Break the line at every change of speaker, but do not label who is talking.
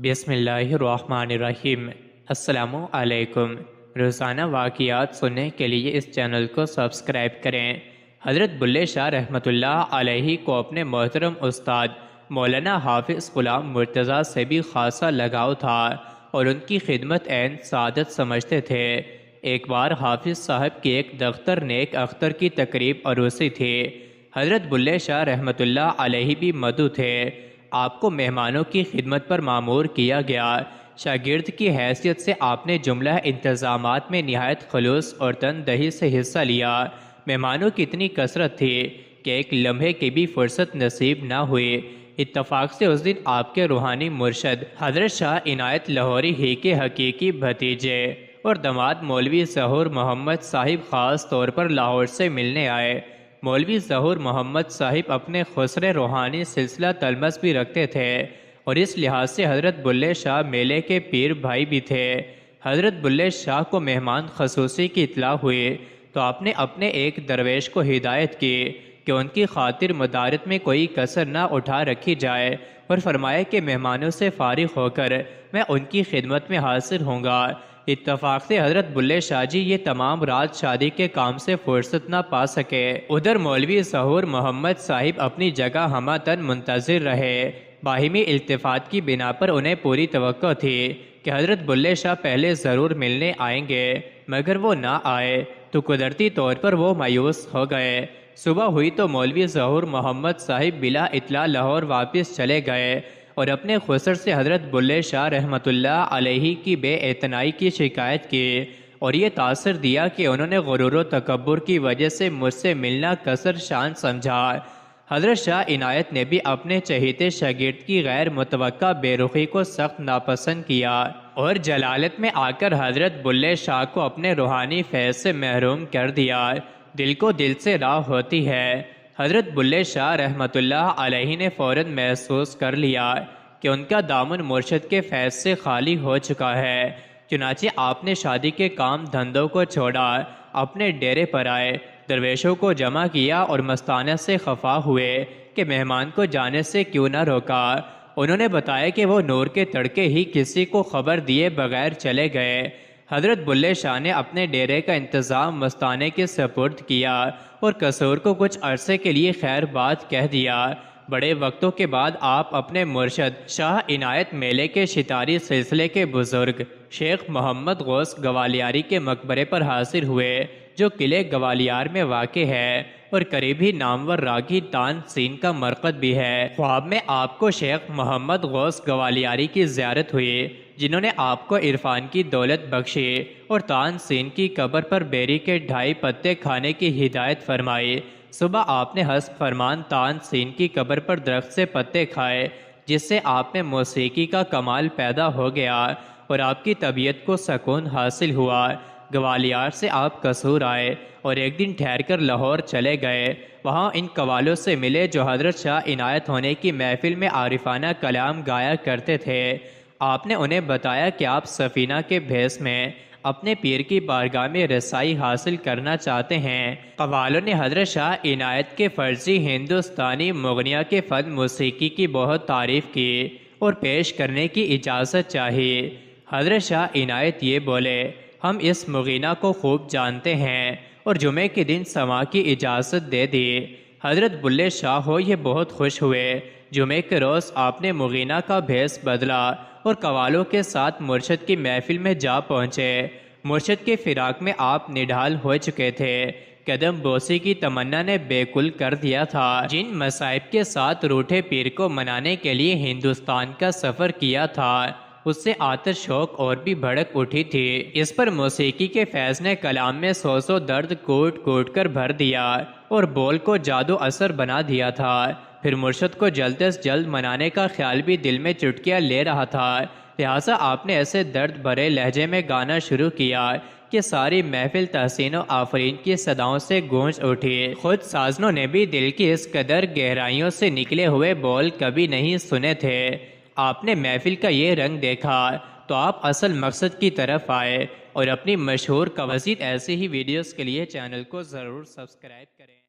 بسم اللہ الرحمن الرحیم۔ السلام علیکم۔ روزانہ واقعات سننے کے لیے اس چینل کو سبسکرائب کریں۔ حضرت بلے شاہ رحمۃ اللہ علیہ کو اپنے محترم استاد مولانا حافظ غلام مرتضیٰ سے بھی خاصا لگاؤ تھا اور ان کی خدمت عین سعادت سمجھتے تھے۔ ایک بار حافظ صاحب کی ایک دختر نیک اختر کی تقریب عروسی تھی۔ حضرت بلے شاہ رحمۃ اللہ علیہ بھی مدعو تھے۔ آپ کو مہمانوں کی خدمت پر مامور کیا گیا۔ شاگرد کی حیثیت سے آپ نے جملہ انتظامات میں نہایت خلوص اور تندہی سے حصہ لیا۔ مہمانوں کی اتنی کثرت تھی کہ ایک لمحے کی بھی فرصت نصیب نہ ہوئی۔ اتفاق سے اس دن آپ کے روحانی مرشد حضرت شاہ عنایت لاہوری ہی کے حقیقی بھتیجے اور داماد مولوی ظہور محمد صاحب خاص طور پر لاہور سے ملنے آئے۔ مولوی ظہور محمد صاحب اپنے خسرے روحانی سلسلہ تلمس بھی رکھتے تھے اور اس لحاظ سے حضرت بلے شاہ میلے کے پیر بھائی بھی تھے۔ حضرت بلے شاہ کو مہمان خصوصی کی اطلاع ہوئی تو آپ نے اپنے ایک درویش کو ہدایت کی کہ ان کی خاطر مدارت میں کوئی کسر نہ اٹھا رکھی جائے اور فرمایا کہ مہمانوں سے فارغ ہو کر میں ان کی خدمت میں حاضر ہوں گا۔ اتفاق سے حضرت بلے شاہ جی یہ تمام رات شادی کے کام سے فرصت نہ پا سکے۔ ادھر مولوی ظہور محمد صاحب اپنی جگہ ہمہ منتظر رہے۔ باہمی التفات کی بنا پر انہیں پوری توقع تھی کہ حضرت بلے شاہ پہلے ضرور ملنے آئیں گے، مگر وہ نہ آئے تو قدرتی طور پر وہ مایوس ہو گئے۔ صبح ہوئی تو مولوی ظہور محمد صاحب بلا اطلاع لاہور واپس چلے گئے اور اپنے خسر سے حضرت بلے شاہ رحمۃ اللہ علیہ کی بے اعتنائی کی شکایت کی اور یہ تاثر دیا کہ انہوں نے غرور و تکبر کی وجہ سے مجھ سے ملنا کثر شان سمجھا۔ حضرت شاہ عنایت نے بھی اپنے چہیتے شاگرد کی غیر متوقع بے رخی کو سخت ناپسند کیا اور جلالت میں آ کر حضرت بلے شاہ کو اپنے روحانی فیض سے محروم کر دیا۔ دل کو دل سے راہ ہوتی ہے۔ حضرت بلے شاہ رحمۃ اللہ علیہ نے فوراً محسوس کر لیا کہ ان کا دامن مرشد کے فیض سے خالی ہو چکا ہے۔ چنانچہ آپ نے شادی کے کام دھندوں کو چھوڑا، اپنے ڈیرے پر آئے، درویشوں کو جمع کیا اور مستانہ سے خفا ہوئے کہ مہمان کو جانے سے کیوں نہ روکا۔ انہوں نے بتایا کہ وہ نور کے تڑکے ہی کسی کو خبر دیے بغیر چلے گئے۔ حضرت بلے شاہ نے اپنے ڈیرے کا انتظام مستانے کے سپرد کیا اور قصور کو کچھ عرصے کے لیے خیر بات کہہ دیا۔ بڑے وقتوں کے بعد آپ اپنے مرشد شاہ عنایت میلے کے شتاری سلسلے کے بزرگ شیخ محمد غوث گوالیاری کے مقبرے پر حاضر ہوئے، جو قلعے گوالیار میں واقع ہے اور قریب ہی نامور راگی تان سین کا مرقد بھی ہے۔ خواب میں آپ کو شیخ محمد غوث گوالیاری کی زیارت ہوئی، جنہوں نے آپ کو عرفان کی دولت بخشی اور تان سین کی قبر پر بیری کے 2.5 پتے کھانے کی ہدایت فرمائی۔ صبح آپ نے حسب فرمان تان سین کی قبر پر درخت سے پتے کھائے، جس سے آپ میں موسیقی کا کمال پیدا ہو گیا اور آپ کی طبیعت کو سکون حاصل ہوا۔ گوالیار سے آپ قصور آئے اور ایک دن ٹھہر کر لاہور چلے گئے۔ وہاں ان قوالوں سے ملے جو حضرت شاہ عنایت ہونے کی محفل میں عارفانہ کلام گایا کرتے تھے۔ آپ نے انہیں بتایا کہ آپ سفینہ کے بھیس میں اپنے پیر کی بارگاہ میں رسائی حاصل کرنا چاہتے ہیں۔ قوالوں نے حضرت شاہ عنایت کے فرضی ہندوستانی مغنیہ کے فن موسیقی کی بہت تعریف کی اور پیش کرنے کی اجازت چاہی۔ حضرت شاہ عنایت یہ بولے، ہم اس مغینہ کو خوب جانتے ہیں اور جمعے کے دن سماع کی اجازت دے دی۔ حضرت بلے شاہ ہو یہ بہت خوش ہوئے۔ جمعے کے روز آپ نے مغینہ کا بھیس بدلا اور قوالوں کے ساتھ مرشد کی محفل میں جا پہنچے۔ مرشد کے فراق میں آپ نڈھال ہو چکے تھے۔ قدم بوسی کی تمنا نے بے کل کر دیا تھا۔ جن مصائب کے ساتھ روٹھے پیر کو منانے کے لیے ہندوستان کا سفر کیا تھا، اس سے آتش شوق اور بھی بھڑک اٹھی تھی۔ اس پر موسیقی کے فیض نے کلام میں سو درد کوٹ کوٹ کر بھر دیا اور بول کو جادو اثر بنا دیا تھا۔ پھر مرشد کو جلد از جلد منانے کا خیال بھی دل میں چٹکیاں لے رہا تھا، لہٰذا آپ نے ایسے درد بھرے لہجے میں گانا شروع کیا کہ ساری محفل تحسین و آفرین کی صداؤں سے گونج اٹھی۔ خود سازنوں نے بھی دل کی اس قدر گہرائیوں سے نکلے ہوئے بول کبھی نہیں سنے تھے۔ آپ نے محفل کا یہ رنگ دیکھا تو آپ اصل مقصد کی طرف آئے اور اپنی مشہور قواصید ایسی ہی ویڈیوز کے لیے چینل کو ضرور سبسکرائب کریں۔